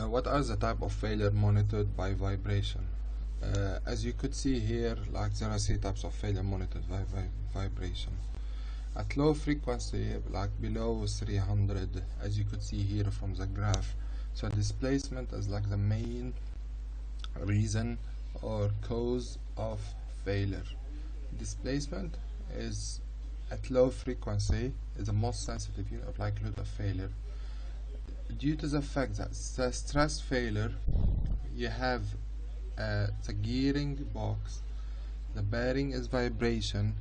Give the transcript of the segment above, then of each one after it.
What are the type of failure monitored by vibration? As you could see here, like there are three types of failure monitored by vibration. At low frequency, like below 300, as you could see here from the graph, so displacement is like the main reason or cause of failure. Displacement is at low frequency is the most sensitive unit of likelihood of failure, due to the fact that the stress failure, you have the gearing box, the bearing is vibration,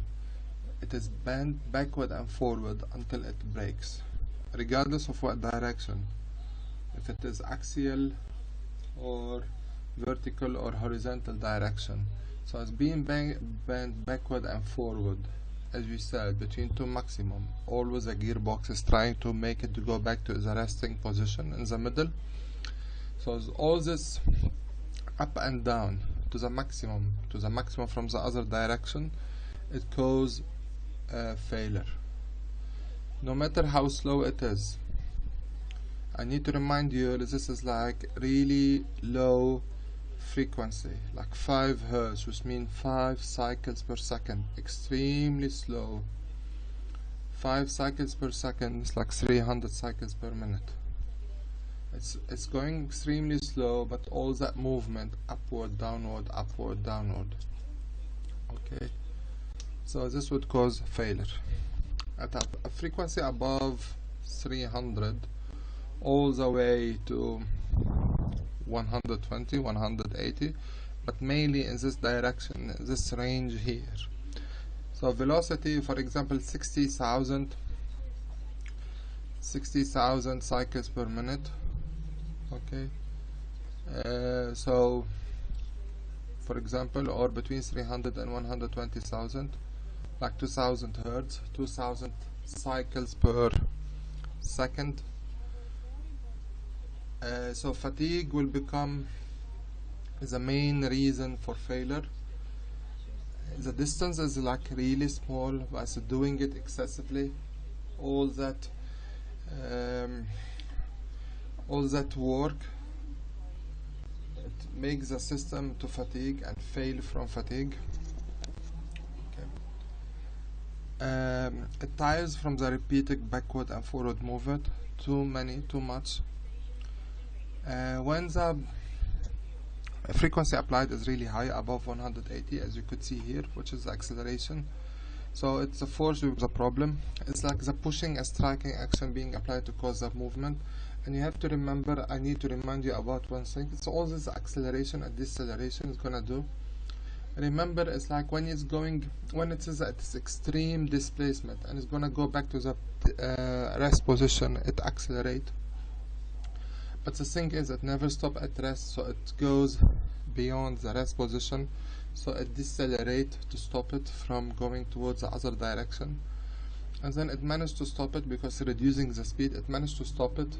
it is bent backward and forward until it breaks, regardless of what direction, if it is axial or vertical or horizontal direction. So it's being bent backward and forward, as we said, between two maximum. Always the gearbox is trying to make it to go back to the resting position in the middle. So all this up and down to the maximum from the other direction, it causes failure. No matter how slow it is, I need to remind you this is like really low frequency, like 5 Hz, which means 5 cycles per second, extremely slow. 5 cycles per second is like 300 cycles per minute. It's going extremely slow, but all that movement upward, downward, upward, downward. Okay, so this would cause failure. At a frequency above 300 all the way to 120, 180, but mainly in this direction, this range here. So velocity, for example, 60,000 cycles per minute. Okay, so for example, or between 300 and 120,000, like 2000 Hertz, 2000 cycles per second. So fatigue will become the main reason for failure. The distance is like really small, but doing it excessively, all that work, it makes the system to fatigue and fail from fatigue. Okay. It tires from the repeated backward and forward movement, too much. When the frequency applied is really high, above 180, as you could see here, which is the acceleration, so it's the force with the problem. It's like the pushing and striking action being applied to cause that movement. And you have to remember, I need to remind you about one thing. It's all this acceleration and deceleration is gonna do. Remember, it's like when it is at its extreme displacement and it's gonna go back to the rest position, it accelerates. But the thing is, it never stops at rest, so it goes beyond the rest position, so it decelerates to stop it from going towards the other direction. And then it managed to stop it because reducing the speed, it managed to stop it,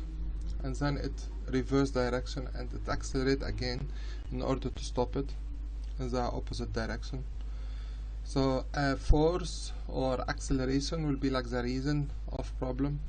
and then it reverse direction and it accelerates again in order to stop it in the opposite direction. So force or acceleration will be like the reason of problem.